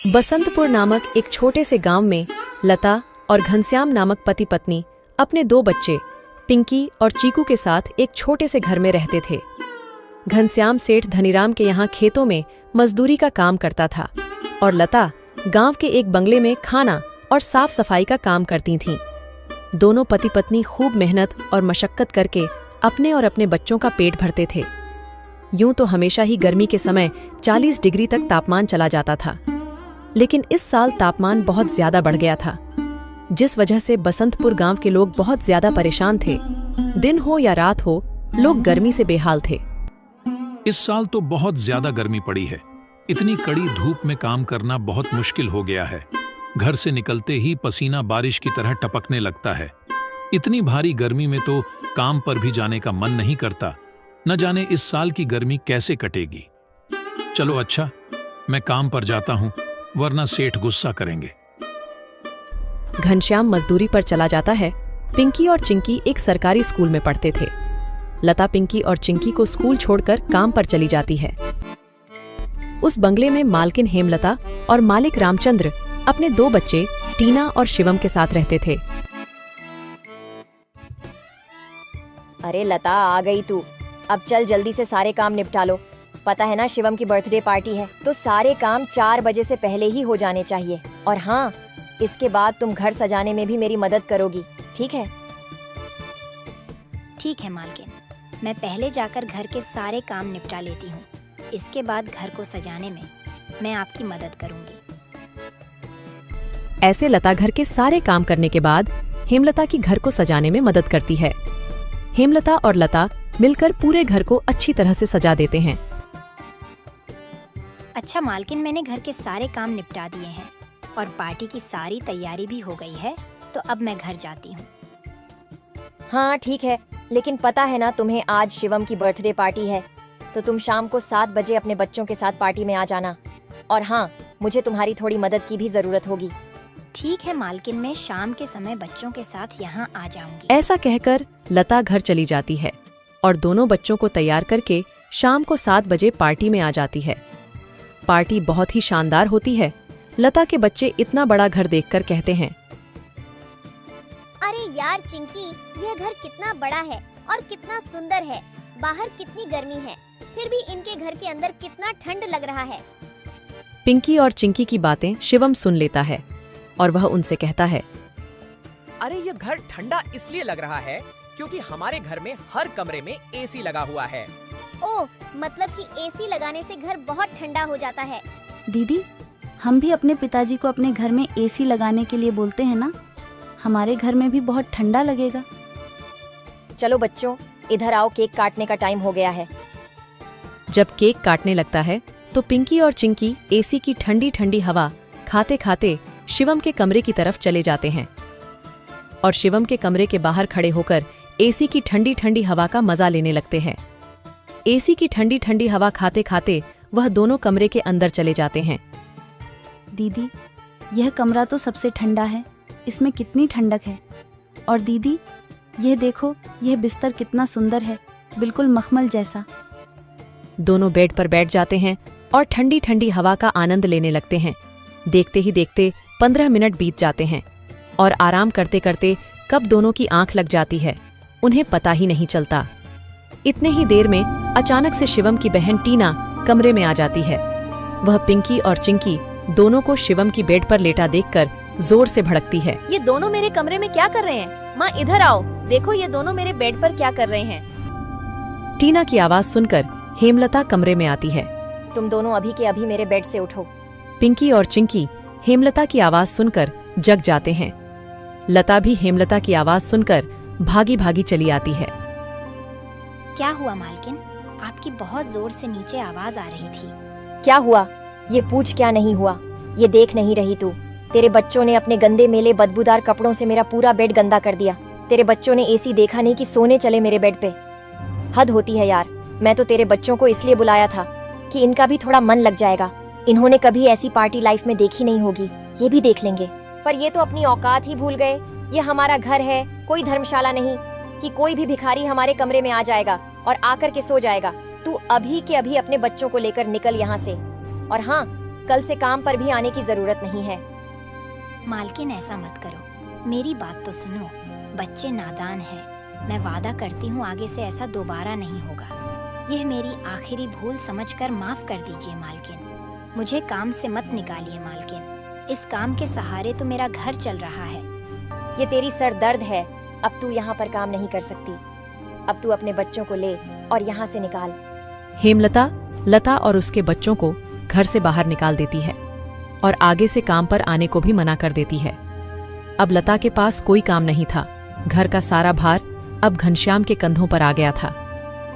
बसंतपुर नामक एक छोटे से गांव में लता और घनश्याम नामक पति पत्नी अपने दो बच्चे पिंकी और चीकू के साथ एक छोटे से घर में रहते थे। घनश्याम सेठ धनीराम के यहाँ खेतों में मजदूरी का काम करता था और लता गांव के एक बंगले में खाना और साफ सफाई का काम करती थीं। दोनों पति पत्नी खूब मेहनत और मशक्कत करके अपने और अपने बच्चों का पेट भरते थे। यूं तो हमेशा ही गर्मी के समय 40 डिग्री तक तापमान चला जाता था, लेकिन इस साल तापमान बहुत ज्यादा बढ़ गया था, जिस वजह से बसंतपुर गांव के लोग बहुत ज्यादा परेशान थे। दिन हो या रात हो, लोग गर्मी से बेहाल थे। इस साल तो बहुत ज्यादा गर्मी पड़ी है। इतनी कड़ी धूप में काम करना बहुत मुश्किल हो गया है। घर से निकलते ही पसीना बारिश की तरह टपकने लगता है। इतनी भारी गर्मी में तो काम पर भी जाने का मन नहीं करता। न जाने इस साल की गर्मी कैसे कटेगी। चलो अच्छा, मैं काम पर जाता हूँ, वरना सेठ गुस्सा करेंगे। घनश्याम मजदूरी पर चला जाता है। पिंकी और चिंकी एक सरकारी स्कूल में पढ़ते थे। लता पिंकी और चिंकी को स्कूल छोड़कर काम पर चली जाती है। उस बंगले में मालकिन हेमलता और मालिक रामचंद्र अपने दो बच्चे टीना और शिवम के साथ रहते थे। अरे लता, आ गई तू। अब चल जल्दी से सारे काम निपटा लो। पता है ना, शिवम की बर्थडे पार्टी है, तो सारे काम 4 बजे से पहले ही हो जाने चाहिए। और हाँ, इसके बाद तुम घर सजाने में भी मेरी मदद करोगी, ठीक है? ठीक है मालकिन, मैं पहले जाकर घर के सारे काम निपटा लेती हूँ। इसके बाद घर को सजाने में मैं आपकी मदद करूँगी। ऐसे लता घर के सारे काम करने के बाद हेमलता की घर को सजाने में मदद करती है। हेमलता और लता मिलकर पूरे घर को अच्छी तरह से सजा देते हैं। अच्छा मालकिन, मैंने घर के सारे काम निपटा दिए हैं और पार्टी की सारी तैयारी भी हो गई है, तो अब मैं घर जाती हूँ। हाँ ठीक है, लेकिन पता है ना तुम्हें, आज शिवम की बर्थडे पार्टी है, तो तुम शाम को 7 बजे अपने बच्चों के साथ पार्टी में आ जाना। और हाँ, मुझे तुम्हारी थोड़ी मदद की भी जरूरत होगी। ठीक है मालकिन, मैं शाम के समय बच्चों के साथ यहाँ आ जाऊंगी। ऐसा कहकर लता घर चली जाती है और दोनों बच्चों को तैयार करके शाम को 7 बजे पार्टी में आ जाती है। पार्टी बहुत ही शानदार होती है। लता के बच्चे इतना बड़ा घर देखकर कहते हैं, अरे यार चिंकी, यह घर कितना बड़ा है और कितना सुंदर है। बाहर कितनी गर्मी है, फिर भी इनके घर के अंदर कितना ठंड लग रहा है। पिंकी और चिंकी की बातें शिवम सुन लेता है और वह उनसे कहता है, अरे ये घर ठंडा इसलिए लग रहा है क्योंकि हमारे घर में हर कमरे में एसी लगा हुआ है। ओह, मतलब कि एसी लगाने से घर बहुत ठंडा हो जाता है। दीदी, हम भी अपने पिताजी को अपने घर में एसी लगाने के लिए बोलते हैं ना, हमारे घर में भी बहुत ठंडा लगेगा। चलो बच्चों, इधर आओ, केक काटने का टाइम हो गया है। जब केक काटने लगता है तो पिंकी और चिंकी एसी की ठंडी ठंडी हवा खाते खाते शिवम के कमरे की तरफ चले जाते हैं और शिवम के कमरे के बाहर खड़े होकर एसी की ठंडी ठंडी हवा का मजा लेने लगते हैं। एसी की ठंडी ठंडी हवा खाते खाते वह दोनों कमरे के अंदर चले जाते हैं। दीदी, यह कमरा तो सबसे ठंडा है, इसमें कितनी ठंडक है। और दीदी, यह देखो, यह बिस्तर कितना सुंदर है, बिल्कुल मखमल जैसा। दोनों बेड पर बैठ जाते हैं और ठंडी ठंडी हवा का आनंद लेने लगते हैं। देखते ही देखते 15 मिनट बीत जाते हैं और आराम करते करते कब दोनों की आंख लग जाती है, उन्हें पता ही नहीं चलता। इतने ही देर में अचानक से शिवम की बहन टीना कमरे में आ जाती है। वह पिंकी और चिंकी दोनों को शिवम की बेड पर लेटा देखकर जोर से भड़कती है। ये दोनों मेरे कमरे में क्या कर रहे हैं? माँ इधर आओ, देखो ये दोनों मेरे बेड पर क्या कर रहे हैं। टीना की आवाज सुनकर हेमलता कमरे में आती है। तुम दोनों अभी के अभी मेरे बेड से उठो। पिंकी और चिंकी हेमलता की आवाज सुनकर जग जाते हैं। लता भी हेमलता की आवाज सुनकर भागी भागी चली आती है। क्या हुआ मालकिन? आपकी बहुत जोर से नीचे आवाज आ रही थी। क्या हुआ? ये पूछ क्या नहीं हुआ? ये देख नहीं रही तू? तेरे बच्चों ने अपने गंदे मेले बदबूदार कपड़ों से मेरा पूरा बेड गंदा कर दिया। तेरे बच्चों ने एसी देखा नहीं कि सोने चले मेरे बेड पे। हद होती है यार। मैं तो तेरे बच्चों को इसलिए बुलाया था कि इनका भी थोड़ा मन लग जाएगा। इन्होंने कभी ऐसी पार्टी लाइफ में देखी नहीं होगी, ये भी देख लेंगे। पर ये तो अपनी औकात ही भूल गए। ये हमारा घर है, कोई धर्मशाला नहीं कि कोई भी भिखारी हमारे कमरे में आ जाएगा और आकर के सो जाएगा। तू अभी के अभी अपने बच्चों को लेकर निकल यहाँ से। और हाँ, कल से काम पर भी आने की जरूरत नहीं है। मालकिन ऐसा मत करो, मेरी बात तो सुनो। बच्चे नादान हैं। मैं वादा करती हूँ आगे से ऐसा दोबारा नहीं होगा। यह मेरी आखिरी भूल समझकर माफ कर दीजिए मालकिन। मुझे काम से मत निकालिए मालकिन। इस काम के सहारे तो मेरा घर चल रहा है। ये तेरी सर दर्द है। अब तू यहाँ पर काम नहीं कर सकती। अब तू अपने बच्चों को ले और यहाँ से निकाल। हेमलता लता और उसके बच्चों को घर से बाहर निकाल देती है और आगे से काम पर आने को भी मना कर देती है। अब लता के पास कोई काम नहीं था। घर का सारा भार अब घनश्याम के कंधों पर आ गया था।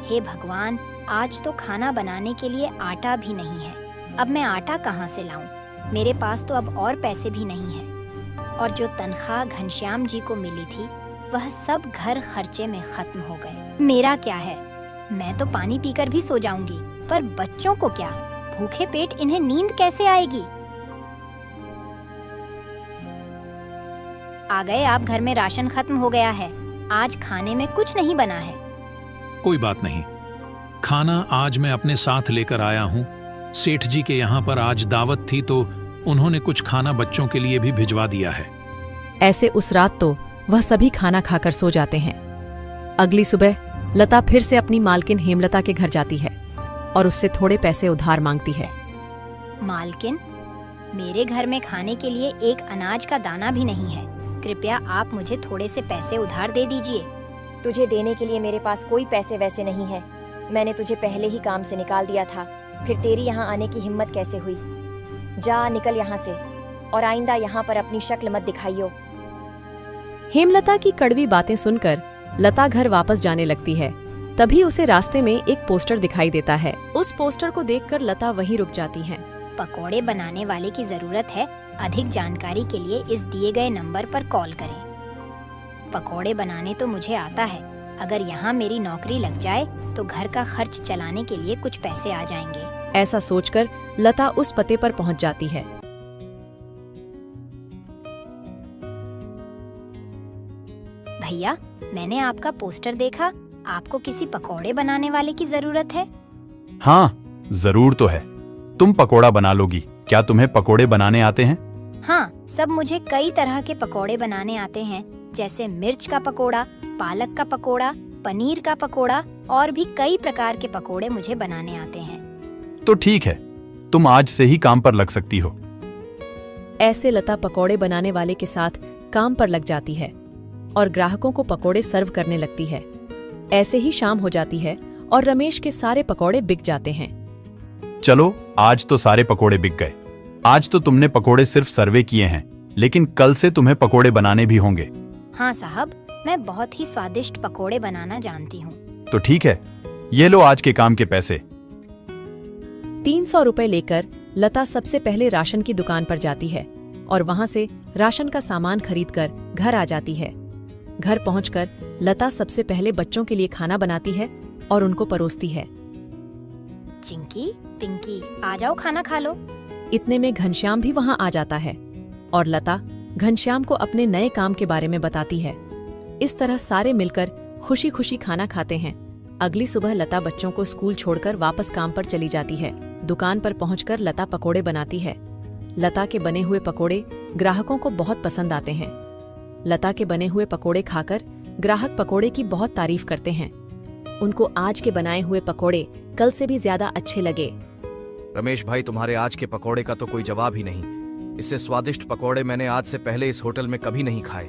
हे भगवान, आज तो खाना बनाने के लिए आटा भी नहीं है। अब मैं आटा कहाँ से लाऊं? मेरे पास तो अब और पैसे भी नहीं है। और जो तनख्वाह घनश्याम जी को मिली थी वह सब घर खर्चे में खत्म हो गए। मेरा क्या है, मैं तो पानी पीकर भी सो जाऊंगी, पर बच्चों को क्या? भूखे पेट इन्हें नींद कैसे आएगी? आ गए आप। घर में राशन खत्म हो गया है। आज खाने में कुछ नहीं बना है। कोई बात नहीं, खाना आज मैं अपने साथ लेकर आया हूँ। सेठ जी के यहाँ पर आज दावत थी तो उन्होंने कुछ खाना बच्चों के लिए भी भिजवा दिया है। ऐसे उस रात तो वह सभी खाना खाकर सो जाते हैं। अगली सुबह लता फिर से अपनी मालकिन हेमलता के घर जाती है और उससे थोड़े पैसे उधार मांगती है। मालकिन, मेरे घर में खाने के लिए एक अनाज का दाना भी नहीं है। कृपया आप मुझे थोड़े से पैसे उधार दे दीजिए। तुझे देने के लिए मेरे पास कोई पैसे वैसे नहीं है। मैंने तुझे पहले ही काम से निकाल दिया था, फिर तेरी यहाँ आने की हिम्मत कैसे हुई? जा निकल यहाँ से और आइंदा यहाँ पर अपनी शक्ल मत दिखाइयो। हेमलता की कड़वी बातें सुनकर लता घर वापस जाने लगती है। तभी उसे रास्ते में एक पोस्टर दिखाई देता है। उस पोस्टर को देखकर लता वहीं रुक जाती है। पकोड़े बनाने वाले की जरूरत है। अधिक जानकारी के लिए इस दिए गए नंबर पर कॉल करें। पकोड़े बनाने तो मुझे आता है। अगर यहाँ मेरी नौकरी लग जाए तो घर का खर्च चलाने के लिए कुछ पैसे आ जाएंगे। ऐसा सोचकर लता उस पते पर पहुंच जाती है। भैया, मैंने आपका पोस्टर देखा। आपको किसी पकोड़े बनाने वाले की जरूरत है? हाँ, जरूर तो है। तुम पकोड़ा बना लोगी। क्या तुम्हें पकोड़े बनाने आते हैं? हाँ, सब मुझे कई तरह के पकोड़े बनाने आते हैं, जैसे मिर्च का पकोड़ा, पालक का पकोड़ा, पनीर का पकोड़ा और भी कई प्रकार के पकोड़े मुझे बनाने आते हैं। तो ठीक है, तुम आज से ही काम पर लग सकती हो। ऐसे लता पकोड़े बनाने वाले के साथ काम पर लग जाती है और ग्राहकों को पकोड़े सर्व करने लगती है। ऐसे ही शाम हो जाती है और रमेश के सारे पकोड़े बिक जाते हैं। चलो, आज तो सारे पकोड़े बिक गए। आज तो तुमने पकोड़े सिर्फ सर्वे किए हैं, लेकिन कल से तुम्हें पकोड़े बनाने भी होंगे। हाँ साहब, मैं बहुत ही स्वादिष्ट पकोड़े बनाना जानती हूँ। तो ठीक है, ये लो आज के काम के पैसे। 300 रुपए लेकर लता सबसे पहले राशन की दुकान पर जाती है और वहां से राशन का सामान खरीदकर घर आ जाती है। घर पहुंचकर लता सबसे पहले बच्चों के लिए खाना बनाती है और उनको परोसती है। चिंकी, पिंकी, आ जाओ, खाना खा लो। इतने में घनश्याम भी वहां आ जाता है और लता घनश्याम को अपने नए काम के बारे में बताती है। इस तरह सारे मिलकर खुशी खुशी खाना खाते हैं। अगली सुबह लता बच्चों को स्कूल छोड़कर वापस काम पर चली जाती है। दुकान पर पहुंचकर लता पकोड़े बनाती है। लता के बने हुए पकोड़े ग्राहकों को बहुत पसंद आते हैं। लता के बने हुए पकोड़े खाकर ग्राहक पकोड़े की बहुत तारीफ करते हैं। उनको आज के बनाए हुए पकोड़े कल से भी ज्यादा अच्छे लगे। रमेश भाई, तुम्हारे आज के पकोड़े का तो कोई जवाब ही नहीं। इससे स्वादिष्ट पकोड़े मैंने आज से पहले इस होटल में कभी नहीं खाए।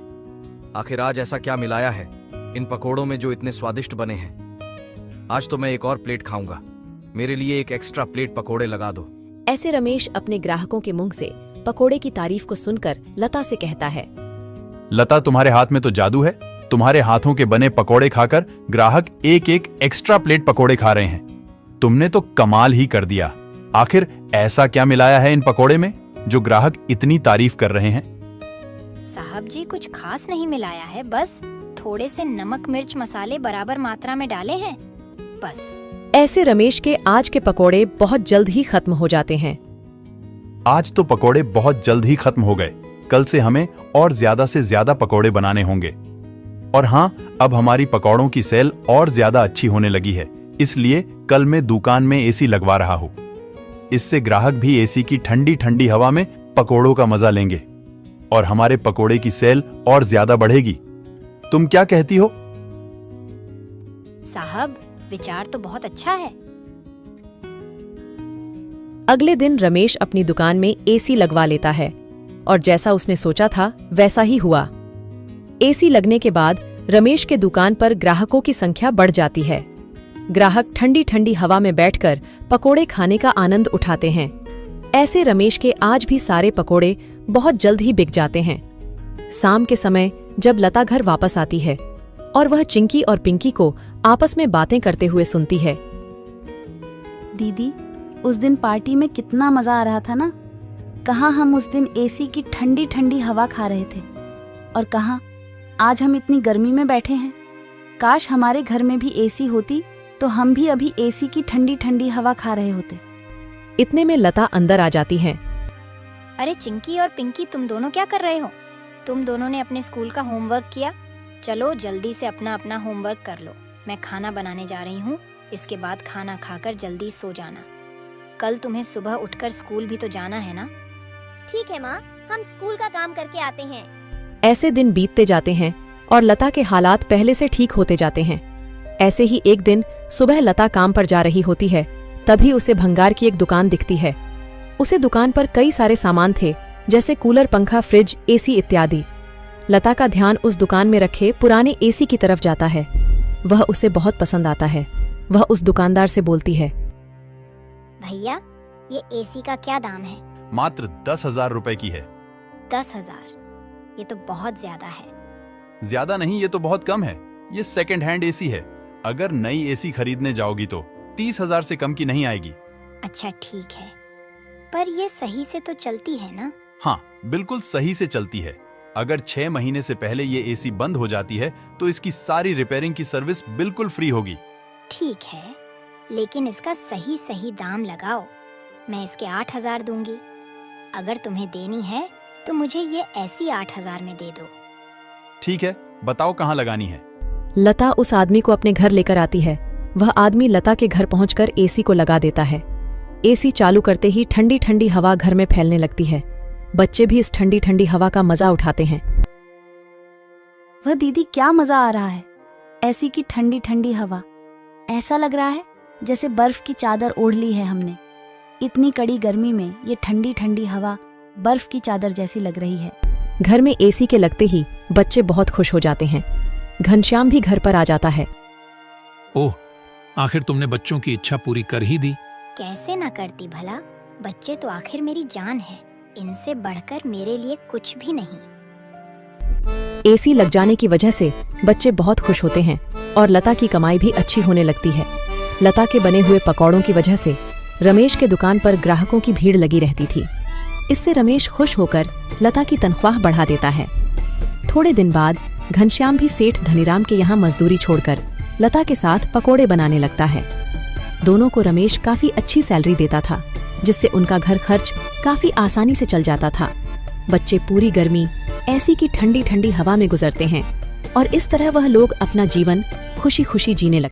आखिर आज ऐसा क्या मिलाया है इन पकोड़ों में जो इतने स्वादिष्ट बने हैं? आज तो मैं एक और प्लेट खाऊंगा। मेरे लिए एक एक्स्ट्रा प्लेट पकोड़े लगा दो। ऐसे रमेश अपने ग्राहकों के मुंह से पकोड़े की तारीफ को सुनकर लता से कहता है। लता, तुम्हारे हाथ में तो जादू है। तुम्हारे हाथों के बने पकोड़े खाकर ग्राहक एक एक एक्स्ट्रा प्लेट पकोड़े खा रहे हैं। तुमने तो कमाल ही कर दिया। आखिर ऐसा क्या मिलाया है इन पकोड़े में जो ग्राहक इतनी तारीफ कर रहे हैं? साहब जी, कुछ खास नहीं मिलाया है, बस थोड़े से नमक मिर्च मसाले बराबर मात्रा में डाले हैं, बस। ऐसे रमेश के आज के पकोड़े बहुत जल्द ही खत्म हो जाते हैं। आज तो पकोड़े बहुत जल्द ही खत्म हो गए। कल से हमें और ज्यादा से ज्यादा पकोड़े बनाने होंगे। और हाँ, अब हमारी पकौड़ों की सेल और ज्यादा अच्छी होने लगी है, इसलिए कल मैं दुकान में एसी लगवा रहा हूँ। इससे ग्राहक भी एसी की ठंडी ठंडी हवा में पकोड़ों का मजा लेंगे और हमारे पकोड़े की सेल और ज्यादा बढ़ेगी। तुम क्या कहती हो? साहब, विचार तो बहुत अच्छा है। अगले दिन रमेश अपनी दुकान में एसी लगवा लेता है और जैसा उसने सोचा था वैसा ही हुआ। एसी लगने के बाद रमेश के दुकान पर ग्राहकों की संख्या बढ़ जाती है। ग्राहक ठंडी ठंडी हवा में बैठकर पकोड़े खाने का आनंद उठाते हैं। ऐसे रमेश के आज भी सारे पकोड़े बहुत जल्द ही बिक जाते हैं। शाम के समय जब लता घर वापस आती है और वह चिंकी और पिंकी को आपस में बातें करते हुए सुनती है। दीदी, उस दिन पार्टी में कितना मजा आ रहा था ना। कहाँ हम उस दिन एसी की ठंडी ठंडी हवा खा रहे थे और कहाँ आज हम इतनी गर्मी में बैठे हैं। काश हमारे घर में भी एसी होती तो हम भी अभी एसी की ठंडी ठंडी हवा खा रहे होते। इतने में लता अंदर आ जाती हैं। अरे चिंकी और पिंकी, तुम दोनों क्या कर रहे हो? तुम दोनों ने अपने स्कूल का होमवर्क किया? चलो जल्दी से अपना अपना होमवर्क कर लो। मैं खाना बनाने जा रही हूँ। इसके बाद खाना खाकर जल्दी सो जाना। कल तुम्हें सुबह उठकर स्कूल भी तो जाना है ना? ठीक है माँ, हम स्कूल का काम करके आते हैं। ऐसे दिन बीतते जाते हैं और लता के हालात पहले से ठीक होते जाते हैं। ऐसे ही एक दिन सुबह लता काम पर जा रही होती है, तभी उसे भंगार की एक दुकान दिखती है। उसे दुकान पर कई सारे सामान थे, जैसे कूलर, पंखा, फ्रिज, एसी इत्यादि। लता का ध्यान उस दुकान में रखे पुराने एसी की तरफ जाता है। वह उसे बहुत पसंद आता है। वह उस दुकानदार से बोलती है, भैया, ये एसी का क्या दाम है? मात्र 10,000 रुपए की है। 10,000? ये तो बहुत ज्यादा है। ज्यादा नहीं, ये तो बहुत कम है। ये सेकंड हैंड एसी है। अगर नई एसी खरीदने जाओगी तो 30,000 से कम की नहीं आएगी। अच्छा ठीक है, पर ये सही से तो चलती है ना? हाँ, बिल्कुल सही से चलती है। अगर 6 महीने से पहले ये एसी बंद हो जाती है तो इसकी सारी रिपेयरिंग की सर्विस बिल्कुल फ्री होगी। ठीक है, लेकिन इसका सही सही दाम लगाओ। मैं इसके 8,000 दूंगी। अगर तुम्हें देनी है तो मुझे ये ऐसी 8,000 में दे दो। ठीक है, बताओ कहाँ लगानी है। लता उस आदमी को अपने घर लेकर आती है। वह आदमी लता के घर पहुंचकर एसी को लगा देता है। एसी चालू करते ही ठंडी ठंडी हवा घर में फैलने लगती है। बच्चे भी इस ठंडी ठंडी हवा का मजा उठाते हैं। वह दीदी, क्या मजा आ रहा है। ऐसी की ठंडी ठंडी हवा, ऐसा लग रहा है जैसे बर्फ की चादर ओढ़ ली है हमने। इतनी कड़ी गर्मी में ये ठंडी ठंडी हवा बर्फ की चादर जैसी लग रही है। घर में एसी के लगते ही बच्चे बहुत खुश हो जाते हैं। घनश्याम भी घर पर आ जाता है। ओह, आखिर तुमने बच्चों की इच्छा पूरी कर ही दी। कैसे ना करती भला। बच्चे तो आखिर मेरी जान है। इनसे बढ़कर मेरे लिए कुछ भी नहीं। एसी लग जाने की वजह से बच्चे बहुत खुश होते हैं और लता की कमाई भी अच्छी होने लगती है। लता के बने हुए पकौड़ों की वजह से रमेश के दुकान पर ग्राहकों की भीड़ लगी रहती थी। इससे रमेश खुश होकर लता की तनख्वाह बढ़ा देता है। थोड़े दिन बाद घनश्याम भी सेठ धनीराम के यहाँ मजदूरी छोड़कर लता के साथ पकोड़े बनाने लगता है। दोनों को रमेश काफी अच्छी सैलरी देता था, जिससे उनका घर खर्च काफी आसानी से चल जाता था। बच्चे पूरी गर्मी एसी की ठंडी ठंडी हवा में गुजरते हैं और इस तरह वह लोग अपना जीवन खुशी खुशी जीने लगते हैं।